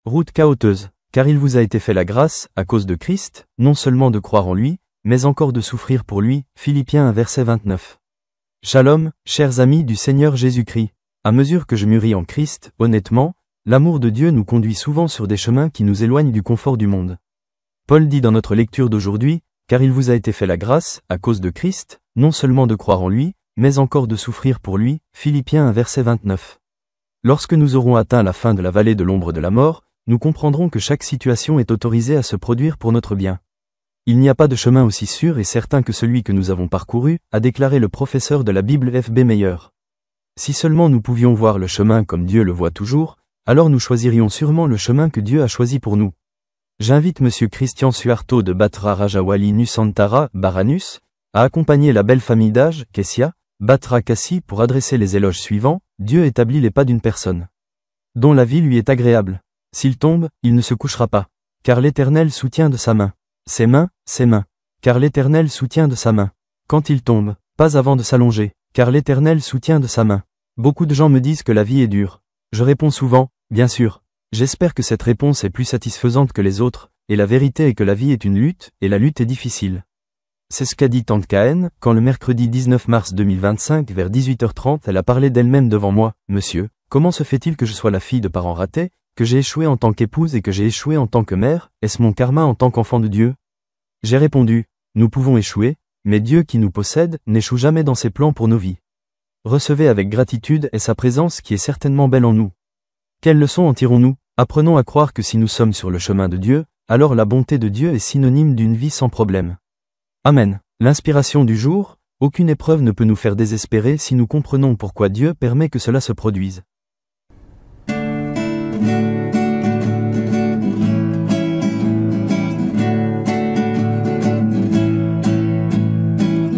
Route cahoteuse, car il vous a été fait la grâce, à cause de Christ, non seulement de croire en lui, mais encore de souffrir pour lui. Philippiens 1 verset 29. Shalom, chers amis du Seigneur Jésus-Christ. À mesure que je mûris en Christ, honnêtement, l'amour de Dieu nous conduit souvent sur des chemins qui nous éloignent du confort du monde. Paul dit dans notre lecture d'aujourd'hui, car il vous a été fait la grâce, à cause de Christ, non seulement de croire en lui, mais encore de souffrir pour lui. Philippiens 1 verset 29. Lorsque nous aurons atteint la fin de la vallée de l'ombre de la mort, nous comprendrons que chaque situation est autorisée à se produire pour notre bien. Il n'y a pas de chemin aussi sûr et certain que celui que nous avons parcouru, a déclaré le professeur de la Bible F.B. Meyer. Si seulement nous pouvions voir le chemin comme Dieu le voit toujours, alors nous choisirions sûrement le chemin que Dieu a choisi pour nous. J'invite M. Christian Suharto de Batra Rajawali Nusantara, Baranus, à accompagner la belle famille d'âge, Kessia, Batra Kassi pour adresser les éloges suivants. Dieu établit les pas d'une personne dont la vie lui est agréable. S'il tombe, il ne se couchera pas, car l'Éternel soutient de sa main. Ses mains, car l'Éternel soutient de sa main. Quand il tombe, pas avant de s'allonger, car l'Éternel soutient de sa main. Beaucoup de gens me disent que la vie est dure. Je réponds souvent, bien sûr. J'espère que cette réponse est plus satisfaisante que les autres, et la vérité est que la vie est une lutte, et la lutte est difficile. C'est ce qu'a dit Tante Cahen, quand le mercredi 19 mars 2025 vers 18h30 elle a parlé d'elle-même devant moi. Monsieur, comment se fait-il que je sois la fille de parents ratés, que j'ai échoué en tant qu'épouse et que j'ai échoué en tant que mère, est-ce mon karma en tant qu'enfant de Dieu? J'ai répondu, nous pouvons échouer, mais Dieu qui nous possède, n'échoue jamais dans ses plans pour nos vies. Recevez avec gratitude et sa présence qui est certainement belle en nous. Quelle leçon en tirons-nous? Apprenons à croire que si nous sommes sur le chemin de Dieu, alors la bonté de Dieu est synonyme d'une vie sans problème. Amen. L'inspiration du jour, aucune épreuve ne peut nous faire désespérer si nous comprenons pourquoi Dieu permet que cela se produise.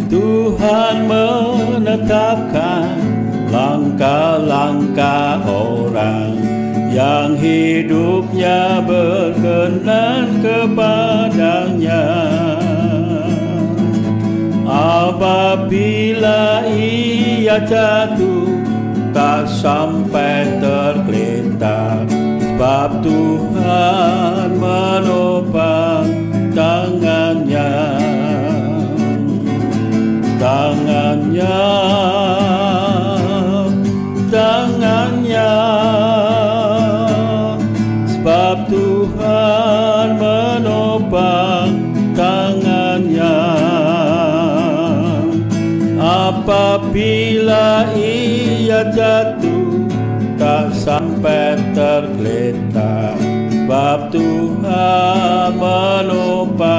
Tuhan menetapkan langkah-langkah orang yang hidupnya berkenan kepadanya. Apabila ia jatuh, tak sampai tergeletak, sebab Tuhan menopang tangannya. Sebab Tuhan menopang tangannya. Apabila ia jatuh, tak sampai tergeletak, sebab Tuhan menopang